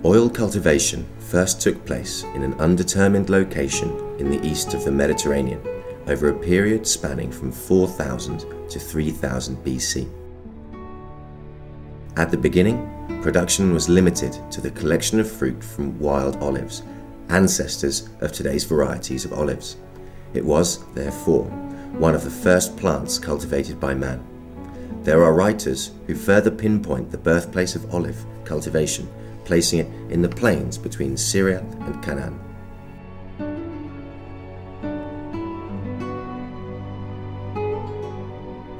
Oil cultivation first took place in an undetermined location in the east of the Mediterranean over a period spanning from 4000 to 3000 BC. At the beginning, production was limited to the collection of fruit from wild olives, ancestors of today's varieties of olives. It was, therefore, one of the first plants cultivated by man. There are writers who further pinpoint the birthplace of olive cultivation, placing it in the plains between Syria and Canaan.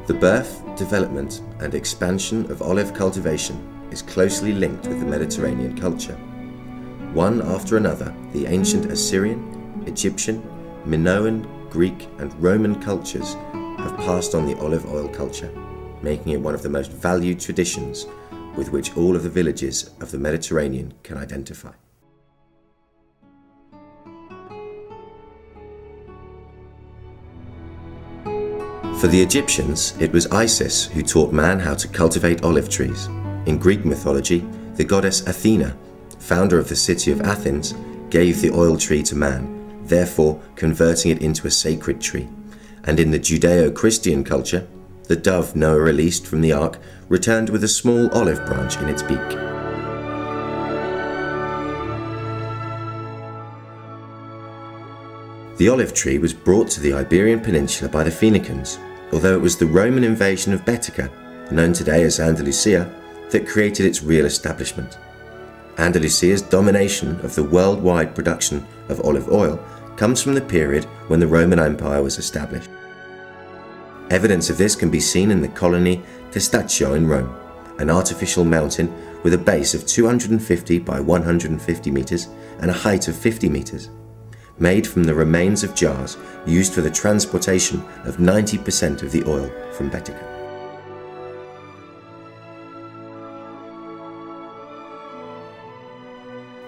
The birth, development, and expansion of olive cultivation is closely linked with the Mediterranean culture. One after another, the ancient Assyrian, Egyptian, Minoan, Greek, and Roman cultures have passed on the olive oil culture, making it one of the most valued traditions with which all of the villages of the Mediterranean can identify. For the Egyptians, it was Isis who taught man how to cultivate olive trees. In Greek mythology, the goddess Athena, founder of the city of Athens, gave the oil tree to man, therefore converting it into a sacred tree. And in the Judeo-Christian culture, the dove Noah released from the ark returned with a small olive branch in its beak. The olive tree was brought to the Iberian Peninsula by the Phoenicians, although it was the Roman invasion of Baetica, known today as Andalusia, that created its real establishment. Andalusia's domination of the worldwide production of olive oil comes from the period when the Roman Empire was established. Evidence of this can be seen in the colony Testaccio in Rome, an artificial mountain with a base of 250 by 150 meters and a height of 50 meters, made from the remains of jars used for the transportation of 90% of the oil from Baetica.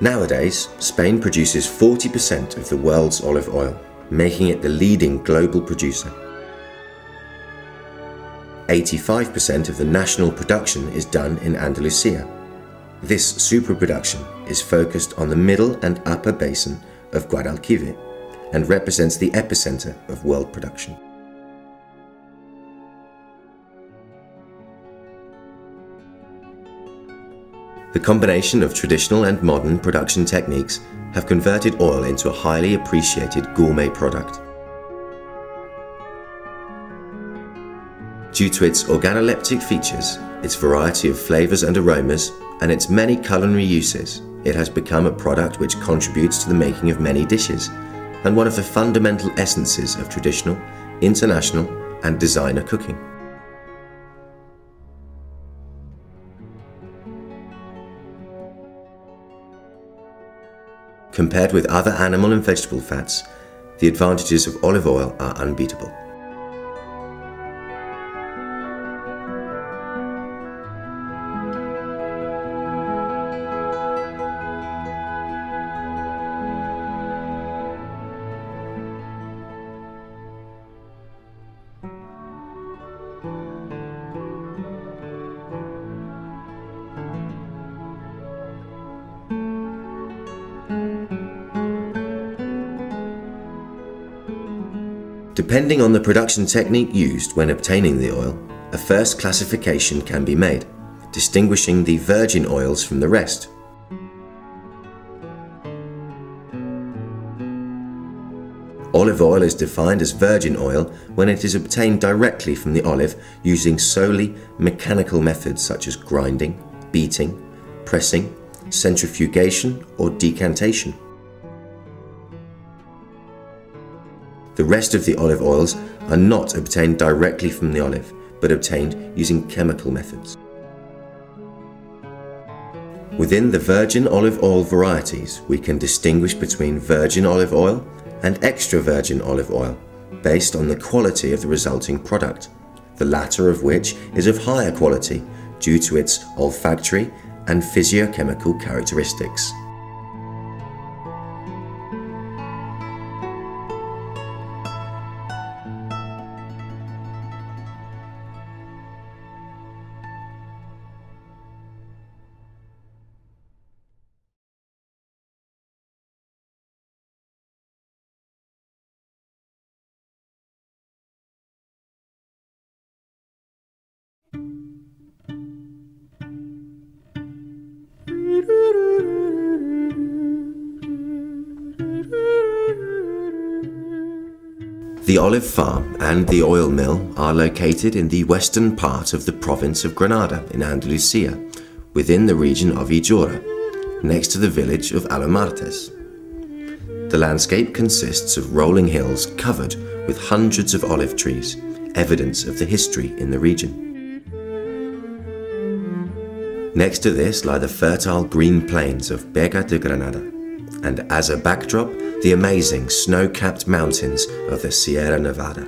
Nowadays, Spain produces 40% of the world's olive oil, making it the leading global producer. 85% of the national production is done in Andalusia. This superproduction is focused on the middle and upper basin of Guadalquivir and represents the epicenter of world production. The combination of traditional and modern production techniques have converted oil into a highly appreciated gourmet product. Due to its organoleptic features, its variety of flavors and aromas, and its many culinary uses, it has become a product which contributes to the making of many dishes, and one of the fundamental essences of traditional, international, and designer cooking. Compared with other animal and vegetable fats, the advantages of olive oil are unbeatable. Depending on the production technique used when obtaining the oil, a first classification can be made, distinguishing the virgin oils from the rest. Olive oil is defined as virgin oil when it is obtained directly from the olive using solely mechanical methods such as grinding, beating, pressing, centrifugation, or decantation. The rest of the olive oils are not obtained directly from the olive, but obtained using chemical methods. Within the virgin olive oil varieties, we can distinguish between virgin olive oil and extra virgin olive oil, based on the quality of the resulting product, the latter of which is of higher quality due to its olfactory and physiochemical characteristics. The olive farm and the oil mill are located in the western part of the province of Granada in Andalusia, within the region of Ijora, next to the village of Alomartes. The landscape consists of rolling hills covered with hundreds of olive trees, evidence of the history in the region. Next to this lie the fertile green plains of Vega de Granada, and as a backdrop, the amazing snow-capped mountains of the Sierra Nevada.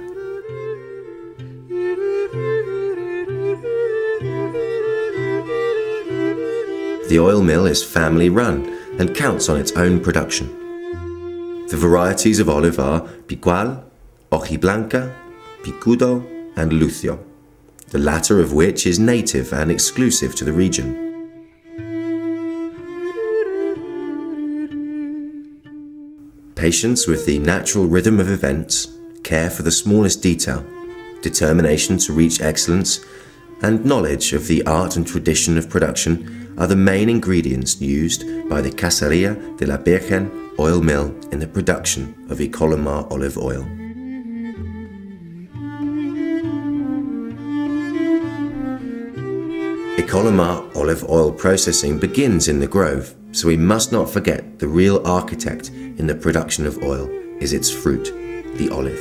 The oil mill is family-run and counts on its own production. The varieties of olive are Picual, Hojiblanca, Picudo, and Lucio, the latter of which is native and exclusive to the region. Patience with the natural rhythm of events, care for the smallest detail, determination to reach excellence, and knowledge of the art and tradition of production are the main ingredients used by the Caseria de la Virgen oil mill in the production of Icolomar olive oil. Icolomar olive oil processing begins in the grove, so we must not forget the real architect in the production of oil is its fruit, the olive.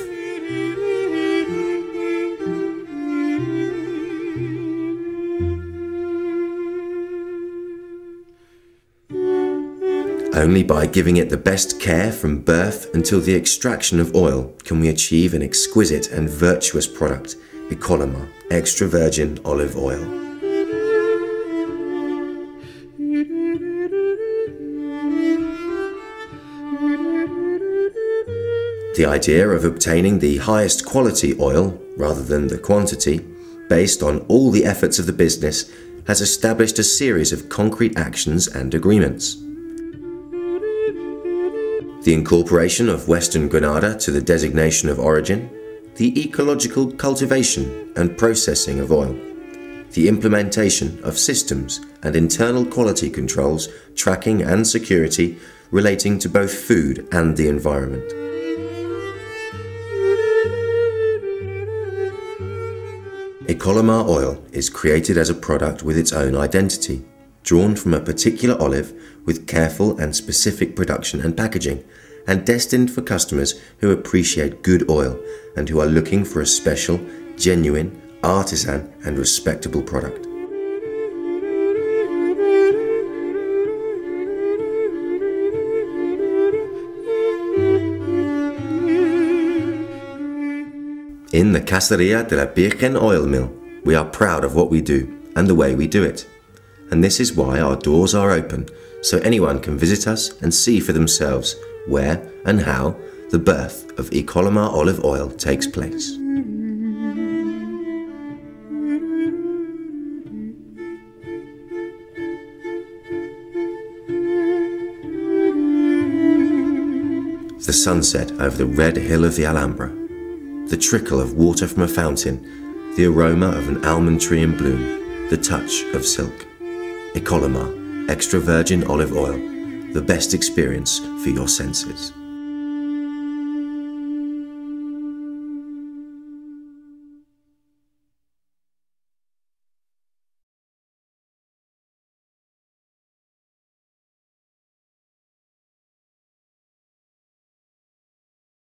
Only by giving it the best care from birth until the extraction of oil can we achieve an exquisite and virtuous product, Icolomar extra virgin olive oil. The idea of obtaining the highest quality oil, rather than the quantity, based on all the efforts of the business, has established a series of concrete actions and agreements. The incorporation of Western Granada to the designation of origin, the ecological cultivation and processing of oil, the implementation of systems and internal quality controls, tracking and security relating to both food and the environment. Icolomar oil is created as a product with its own identity, drawn from a particular olive with careful and specific production and packaging, and destined for customers who appreciate good oil and who are looking for a special, genuine, artisan and respectable product. In the Caseria de la Virgen oil mill, we are proud of what we do and the way we do it. And this is why our doors are open, so anyone can visit us and see for themselves where and how the birth of Icolomar olive oil takes place. The sunset over the red hill of the Alhambra, the trickle of water from a fountain, the aroma of an almond tree in bloom, the touch of silk. Icolomar extra virgin olive oil, the best experience for your senses.